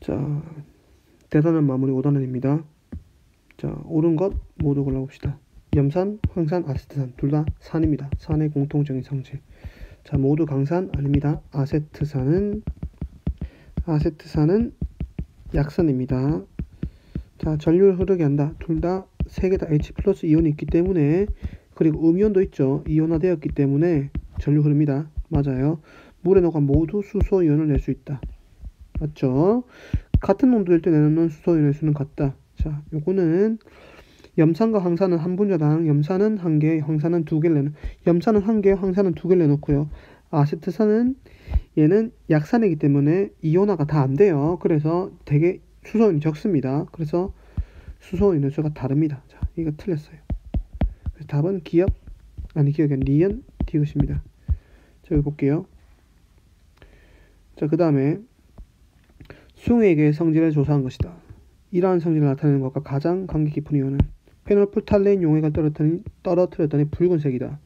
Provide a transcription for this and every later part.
자, 대단한 마무리 5단원입니다. 자, 옳은 것 모두 골라봅시다. 염산, 황산, 아세트산 둘 다 산입니다. 산의 공통적인 성질. 자, 모두 강산 아닙니다. 아세트산은 약산입니다. 자, 전류를 흐르게 한다. 둘 다 세 개 다 H 플러스 이온이 있기 때문에, 그리고 음이온도 있죠. 이온화되었기 때문에 전류 흐릅니다. 맞아요. 물에 녹아 모두 수소 이온을 낼 수 있다. 맞죠? 같은 농도일 때 내놓는 수소 이온의 수는 같다. 자, 요거는 염산과 황산은 한 분자당 염산은 1개, 황산은 2개를 내놓. 염산은 1개, 황산은 2개를 내놓고요. 아세트산은 얘는 약산이기 때문에 이온화가 다 안 돼요. 그래서 되게 수소인이 적습니다. 그래서 수소인의 수가 다릅니다. 자, 이거 틀렸어요. 그래서 답은 기억이 아니라 니은 디귿입니다. 자, 여기 볼게요. 자, 그 다음에 수용액의 성질을 조사한 것이다. 이러한 성질을 나타내는 것과 가장 관계 깊은 이유는 페놀프탈레인 용액을 떨어뜨렸더니 붉은색이다.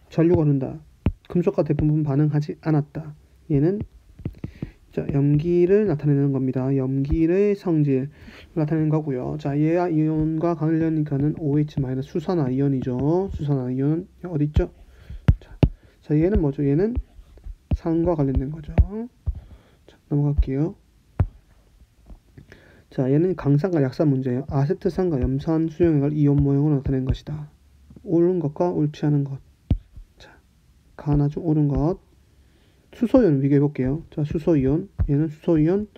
전류가 흐른다. 금속과 대부분 반응하지 않았다. 얘는 자, 염기를 나타내는 겁니다. 염기의 성질을 나타내는 거고요. 자, 얘와 이온과 관련이 가는 OH- 수산화 이온이죠. 수산화 이온 어디 있죠? 자, 얘는 뭐죠? 얘는 산과 관련된 거죠. 자, 넘어갈게요. 자, 얘는 강산과 약산 문제예요. 아세트산과 염산 수용액을 이온 모형으로 나타낸 것이다. 옳은 것과 옳지 않은 것. 자, 하나 중 옳은 것. 수소이온 비교해 볼게요. 자, 수소이온. 얘는 수소이온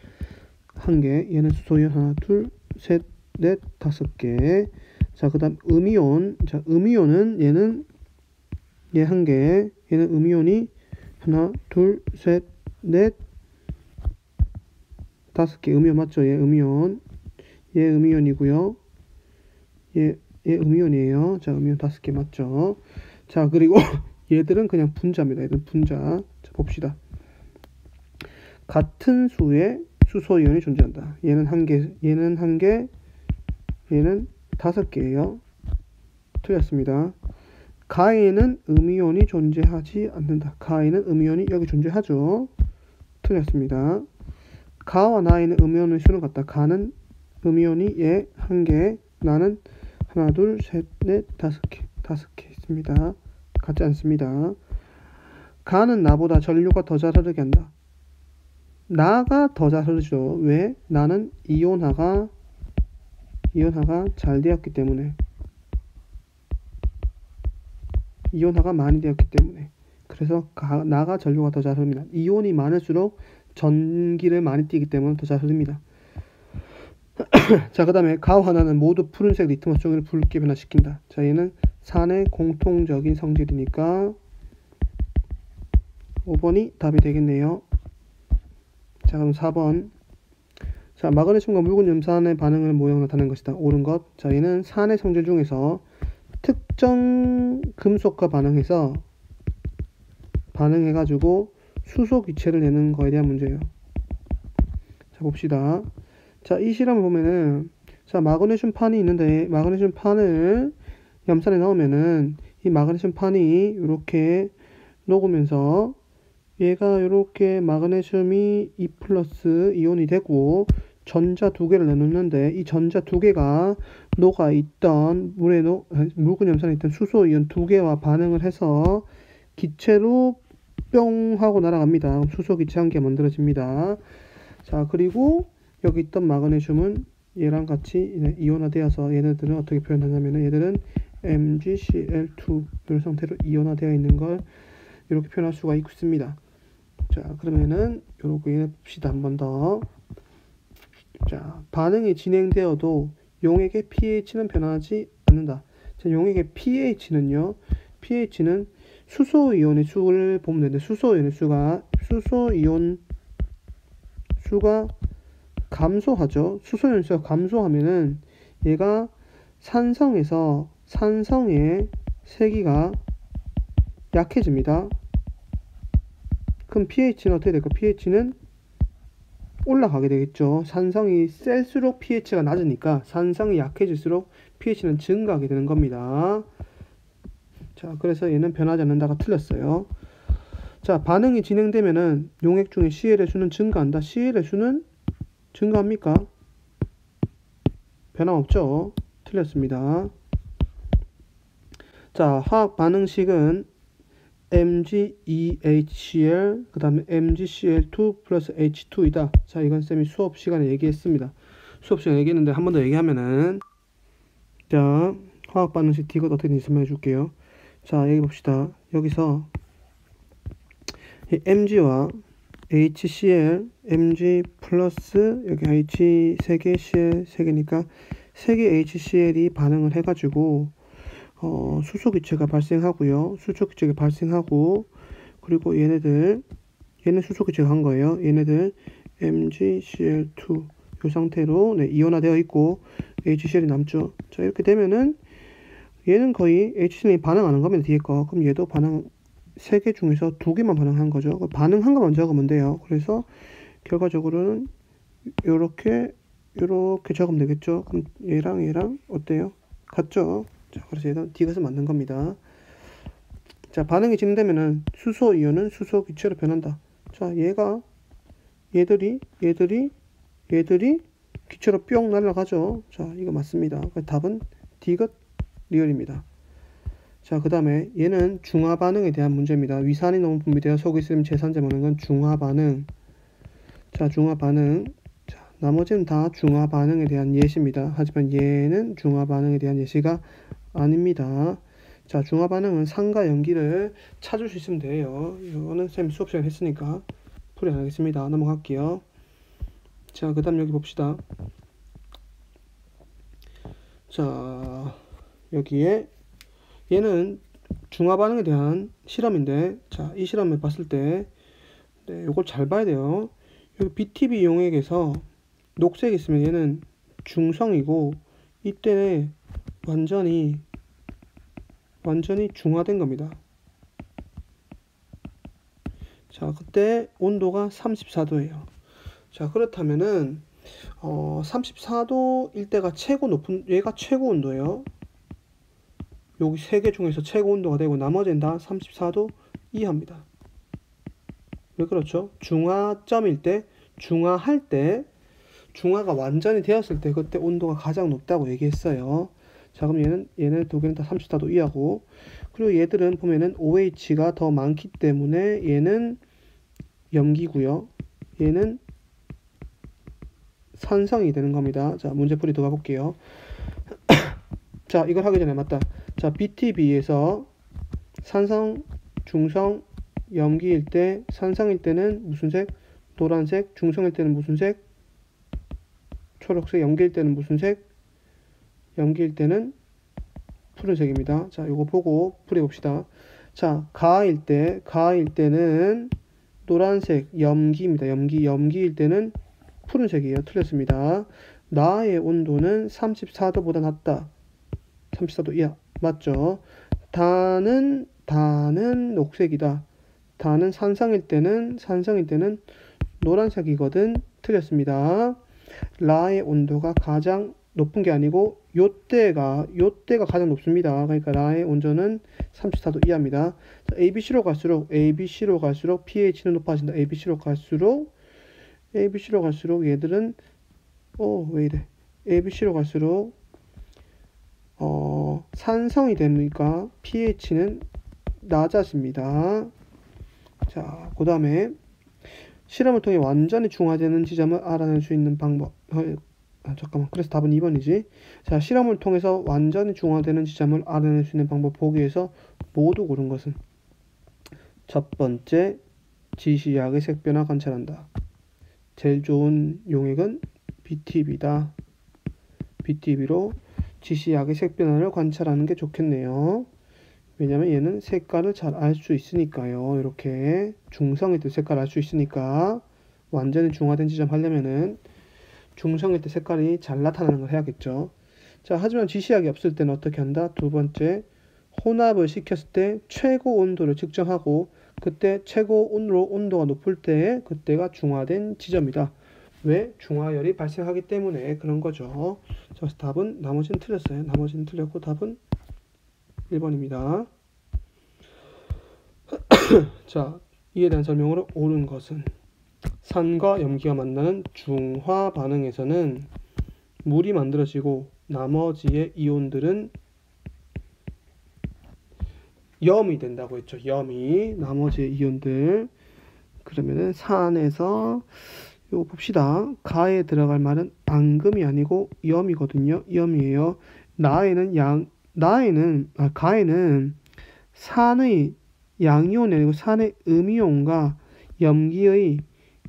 1개. 얘는 수소이온 하나, 둘, 셋, 넷, 5개. 자, 그 다음 음이온. 자, 음이온은 얘는 얘 1개. 얘는 음이온이 하나, 둘, 셋, 넷, 5개. 음이온 맞죠? 얘 음이온. 얘 음이온이고요. 얘 음이온이에요. 자, 음이온 5개 맞죠? 자, 그리고 얘들은 그냥 분자입니다. 얘들은 분자. 자, 봅시다. 같은 수의 수소이온이 존재한다. 얘는 1개, 얘는 1개, 얘는 5개예요. 틀렸습니다. 가에는 음이온이 존재하지 않는다. 가에는 음이온이 여기 존재하죠. 틀렸습니다. 가와 나에는 음이온의 수는 같다. 가는 음이온이 얘 1개, 나는 하나, 둘, 셋, 넷, 5개 있습니다. 같지 않습니다. 가는 나보다 전류가 더 잘 흐르게 한다. 나가 더 잘 흐르죠. 왜? 나는 이온화가 잘 되었기 때문에. 이온화가 많이 되었기 때문에. 그래서 나가 전류가 더 잘 흐릅니다. 이온이 많을수록 전기를 많이 띠기 때문에 더 잘 흐릅니다. 자, 그 다음에 가와 나는 모두 푸른색 리트머스 종이를 붉게 변화시킨다. 자, 얘는 산의 공통적인 성질이니까 5번이 답이 되겠네요. 자, 그럼 4번. 자, 마그네슘과 묽은 염산의 반응을 모형 나타낸 것이다. 옳은 것. 자, 얘는 산의 성질 중에서 특정 금속과 반응해가지고 수소 기체를 내는 거에 대한 문제예요. 자, 봅시다. 자, 이 실험을 보면은, 자, 마그네슘 판이 있는데, 마그네슘 판을 염산에 넣으면은, 이 마그네슘 판이 이렇게 녹으면서, 얘가 이렇게 마그네슘이 2 플러스 이온이 되고, 전자 2개를 내놓는데, 이 전자 2개가 녹아있던, 묽은 염산에 있던 수소 이온 2개와 반응을 해서, 기체로 뿅 하고 날아갑니다. 수소 기체 1개 만들어집니다. 자, 그리고 여기 있던 마그네슘은 얘랑 같이 이온화되어서 얘네들은 어떻게 표현하냐면 얘들은 MgCl2 이런 상태로 이온화되어 있는 걸 이렇게 표현할 수가 있습니다. 자, 그러면은 요렇게 봅시다. 한 번 더. 자, 반응이 진행되어도 용액의 pH는 변하지 않는다. 자, 용액의 pH는요. pH는 수소이온의 수를 보면 되는데 수소이온 수가 감소하죠. 수소이온 수가 감소하면은 얘가 산성의 세기가 약해집니다. 그럼 pH는 어떻게 될까? pH는 올라가게 되겠죠. 산성이 셀수록 pH가 낮으니까 산성이 약해질수록 pH는 증가하게 되는 겁니다. 자, 그래서 얘는 변하지 않는다가 틀렸어요. 자, 반응이 진행되면은 용액 중에 CL의 수는 증가한다. CL의 수는 증가합니까? 변함없죠? 틀렸습니다. 자, 화학 반응식은 MgEHCl 그 다음에 MgCl2 플러스 H2이다. 자, 이건 쌤이 수업 시간에 얘기했습니다. 수업 시간에 얘기했는데 한 번 더 얘기하면은, 자, 화학 반응식 D가 어떻게 되는지 설명해 줄게요. 자, 여기 봅시다. 여기서 이 Mg와 HCl, Mg 플러스 여기 H 3개, Cl 3개니까 3개 HCl이 반응을 해가지고 수소기체가 발생하고요. 수소기체가 발생하고, 그리고 얘는 수소기체가 한 거예요. 얘네들 MgCl2 이 상태로 네, 이온화되어 있고 HCl이 남죠. 자, 이렇게 되면은 얘는 거의 HCl이 반응하는 겁니다. 뒤에 거. 그럼 얘도 반응 3개 중에서 2개만 반응한 거죠. 반응한 거 먼저 적으면 돼요. 그래서 결과적으로는 요렇게 적으면 되겠죠. 그럼 얘랑 얘랑 같죠? 자, 그래서 얘는 D것을 만든 겁니다. 자, 반응이 진행되면은 수소 이온은 수소 기체로 변한다. 자, 얘들이 기체로 뿅 날아가죠. 자, 이거 맞습니다. 답은 D것 리얼입니다. 자, 그 다음에 얘는 중화 반응에 대한 문제입니다. 위산이 너무 분비되어 속에 있으면 재산제 먹는 건 중화 반응. 자, 중화 반응. 자, 나머지는 다 중화 반응에 대한 예시입니다. 하지만 얘는 중화 반응에 대한 예시가 아닙니다. 자, 중화 반응은 산과 염기를 찾을 수 있으면 돼요. 이거는 쌤 수업 시간 했으니까 풀이 안 하겠습니다. 넘어갈게요. 자, 그 다음 여기 봅시다. 자, 여기에 얘는 중화 반응에 대한 실험인데, 자, 이 실험을 봤을 때, 네, 요걸 잘 봐야 돼요. 여기 BTB 용액에서 녹색이 있으면 얘는 중성이고, 이때 완전히 중화된 겁니다. 자, 그때 온도가 34도예요. 자, 그렇다면은 34도일 때가 최고 높은, 얘가 최고 온도예요. 여기 3개 중에서 최고 온도가 되고 나머지는 다 34도 이하입니다. 왜 그렇죠? 중화점일 때, 중화할 때, 중화가 완전히 되었을 때 그때 온도가 가장 높다고 얘기했어요. 자, 그럼 얘네 두 개는 다 34도 이하고, 그리고 얘들은 보면은 OH가 더 많기 때문에 얘는 염기고요. 얘는 산성이 되는 겁니다. 자, 문제풀이 들어가 볼게요. 자, 이걸 하기 전에 맞다. 자, BTB에서 산성, 중성, 염기일 때, 산성일 때는 무슨 색? 노란색, 중성일 때는 무슨 색? 초록색, 염기일 때는 무슨 색? 염기일 때는 푸른색입니다. 자, 요거 보고 풀어봅시다. 자, 가일 때는 노란색, 염기입니다. 염기일 때는 푸른색이에요. 틀렸습니다. 나의 온도는 34도보다 낮다. 34도 이하. 맞죠? 다는 녹색이다. 다는 산성일 때는 노란색이거든. 틀렸습니다. 라의 온도가 가장 높은 게 아니고 요때가 가장 높습니다. 그러니까 라의 온도는 34도 이하입니다. 자, ABC로 갈수록 pH는 높아진다. ABC로 갈수록 얘들은 왜 이래? ABC로 갈수록 산성이 되니까 pH는 낮아집니다. 자, 그 다음에 실험을 통해 완전히 중화되는 지점을 알아낼 수 있는 방법. 잠깐만. 그래서 답은 2번이지. 자, 실험을 통해서 완전히 중화되는 지점을 알아낼 수 있는 방법 보기에서 모두 고른 것은 첫 번째, 지시약의 색변화 관찰한다. 제일 좋은 용액은 BTB다. BTB로 지시약의 색변화를 관찰하는 게 좋겠네요. 왜냐면 얘는 색깔을 잘 알 수 있으니까요. 이렇게 중성일 때 색깔 알 수 있으니까 완전히 중화된 지점 하려면은 중성일 때 색깔이 잘 나타나는 걸 해야겠죠. 자, 하지만 지시약이 없을 때는 어떻게 한다? 두 번째, 혼합을 시켰을 때 최고 온도를 측정하고 그때 최고 온도가 높을 때 그때가 중화된 지점이다. 왜? 중화열이 발생하기 때문에 그런 거죠. 자, 답은 나머지는 틀렸어요. 나머지는 틀렸고 답은 1번입니다. 자, 이에 대한 설명으로 옳은 것은 산과 염기가 만나는 중화 반응에서는 물이 만들어지고 나머지의 이온들은 염이 된다고 했죠. 염이 나머지의 이온들. 그러면은 산에서 요거 봅시다. 가에 들어갈 말은 앙금이 아니고 염이거든요. 염이에요. 가에는 산의 양이온이 아니고 산의 음이온과 염기의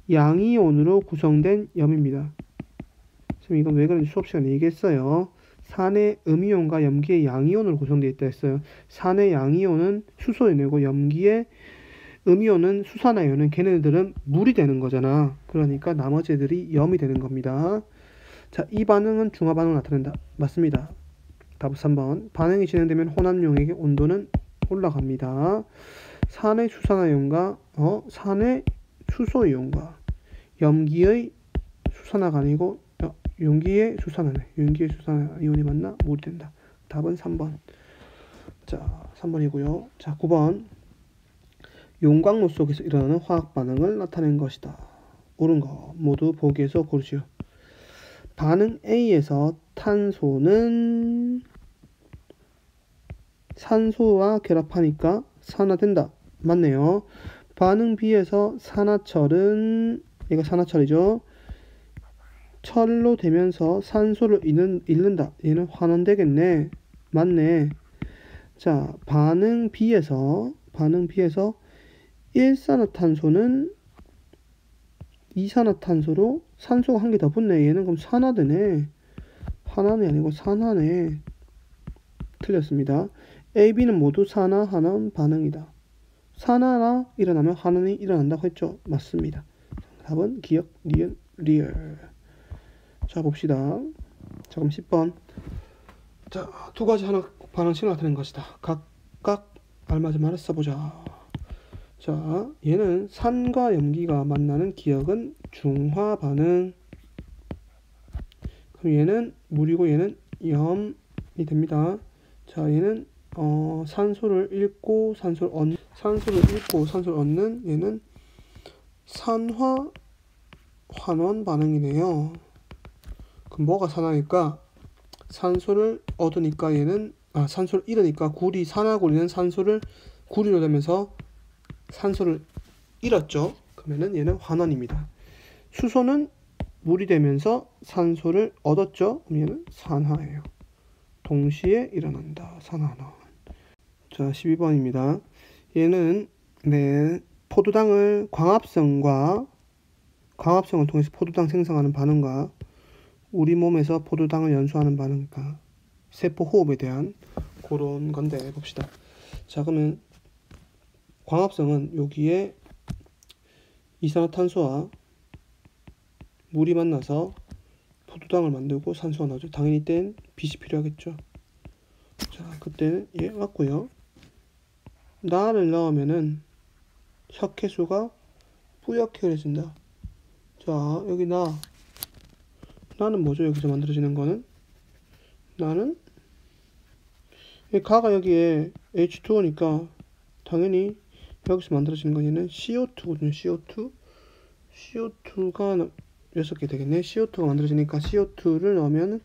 양이온으로 구성된 염입니다. 지금 이건 왜 그런지 수업 시간에 얘기했어요. 산의 음이온과 염기의 양이온으로 구성되어 있다 했어요. 산의 양이온은 수소이온이고 염기의 음이온은 수산화이온은 걔네들은 물이 되는 거잖아. 그러니까 나머지 애들이 염이 되는 겁니다. 자, 이 반응은 중화 반응을 나타낸다. 맞습니다. 답은 3번. 반응이 진행되면 혼합용액의 온도는 올라갑니다. 산의 수산화이온과 산의 수소이온과 염기의 수산화가 아니고 용기의 수산화네. 용기의 수산화 이온이 만나 물이 된다. 답은 3번. 자, 3번이고요. 자, 9번. 용광로 속에서 일어나는 화학 반응을 나타낸 것이다. 옳은 거 모두 보기에서 고르시오. 반응 A에서 탄소는 산소와 결합하니까 산화된다. 맞네요. 반응 B에서 산화철은 얘가 산화철이죠. 철로 되면서 산소를 잃는다. 얘는 환원되겠네. 맞네. 자, 반응 B에서 일산화탄소는 이산화탄소로 산소가 한 개 더 붙네. 얘는 그럼 산화되네. 환원이 아니고 산화네. 틀렸습니다. A, B는 모두 산화, 환원 반응이다. 산화가 일어나면 환원이 일어난다고 했죠. 맞습니다. 답은 기억, 니은, 리얼. 자, 봅시다. 자, 그럼 10번. 자, 두 가지 하나 반응식을 나타낸 것이다. 각각 알맞은 말을 써보자. 자, 얘는 산과 염기가 만나는 기억은 중화 반응. 그럼 얘는 물이고 얘는 염이 됩니다. 자, 얘는 산소를 잃고 산소를 얻는 얘는 산화 환원 반응이네요. 그럼 뭐가 산화니까 산소를 얻으니까 얘는 산소를 잃으니까 산화구리는 산소를 구리로 되면서 산소를 잃었죠. 그러면은 얘는 환원입니다. 수소는 물이 되면서 산소를 얻었죠. 그럼 얘는 산화예요. 동시에 일어난다. 산화환원. 자, 12번입니다. 얘는 포도당을 광합성을 통해서 포도당 생성하는 반응과 우리 몸에서 포도당을 연소하는 반응과 세포 호흡에 대한 그런 건데 봅시다. 자, 그러면 광합성은 여기에 이산화탄소와 물이 만나서 포도당을 만들고 산소가 나오죠. 당연히 이때는 빛이 필요하겠죠. 자, 그때는 얘 맞고요. 나를 넣으면은 척해수가 뿌옇게 흐려진다. 자, 여기 나는 뭐죠? 여기서 만들어지는 거는 나는 가가 여기에 H2O니까 당연히 여기서 만들어지는 건 얘는 CO2거든요. CO2가 6개 되겠네. CO2가 만들어지니까 CO2를 넣으면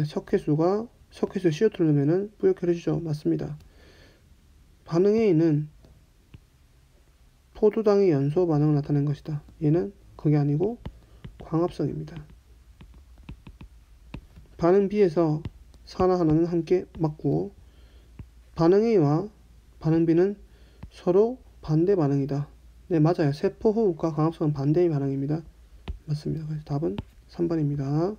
석회수에 CO2를 넣으면 뿌옇게 흐려지죠. 맞습니다. 반응 A는 포도당의 연소 반응을 나타낸 것이다. 얘는 그게 아니고 광합성입니다. 반응 B에서 산화 하나는 함께 맞고 반응 A와 반응 B는 서로 반대 반응이다. 네, 맞아요. 세포 호흡과 광합성은 반대의 반응입니다. 맞습니다. 그래서 답은 3번입니다.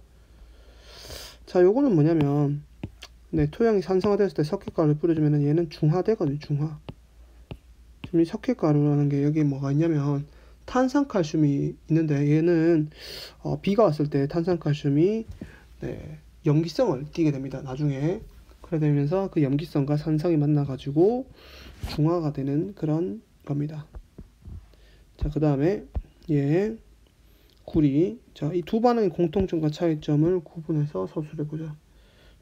자, 요거는 뭐냐면 토양이 산성화됐을 때 석회가루를 뿌려주면 얘는 중화되거든요. 중화. 지금 이 석회가루라는 게 여기 뭐가 있냐면 탄산칼슘이 있는데 얘는 비가 왔을 때 탄산칼슘이 염기성을 띠게 됩니다. 나중에 그래 되면서 그 염기성과 산성이 만나가지고 중화가 되는 그런 겁니다. 자, 그 다음에 구리. 자, 이 두 반응의 공통점과 차이점을 구분해서 서술해보자.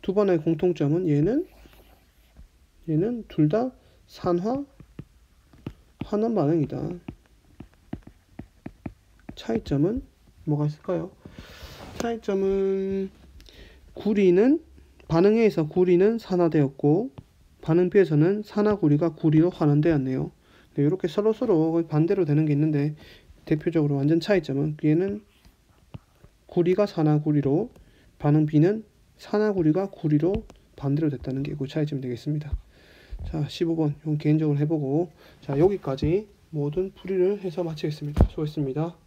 두 반응의 공통점은 얘는 둘 다 산화 환원 반응이다. 차이점은 뭐가 있을까요? 차이점은 구리는 반응에서 구리는 산화되었고 반응 B에서는 산화구리가 구리로 환원되었네요. 네, 이렇게 서로 반대로 되는 게 있는데 대표적으로 완전 차이점은 얘는 구리가 산화구리로 반응 B는 산화구리가 구리로 반대로 됐다는 게 그 차이점이 되겠습니다. 자, 15번 이건 개인적으로 해보고 자 여기까지 모든 풀이를 해서 마치겠습니다. 수고했습니다.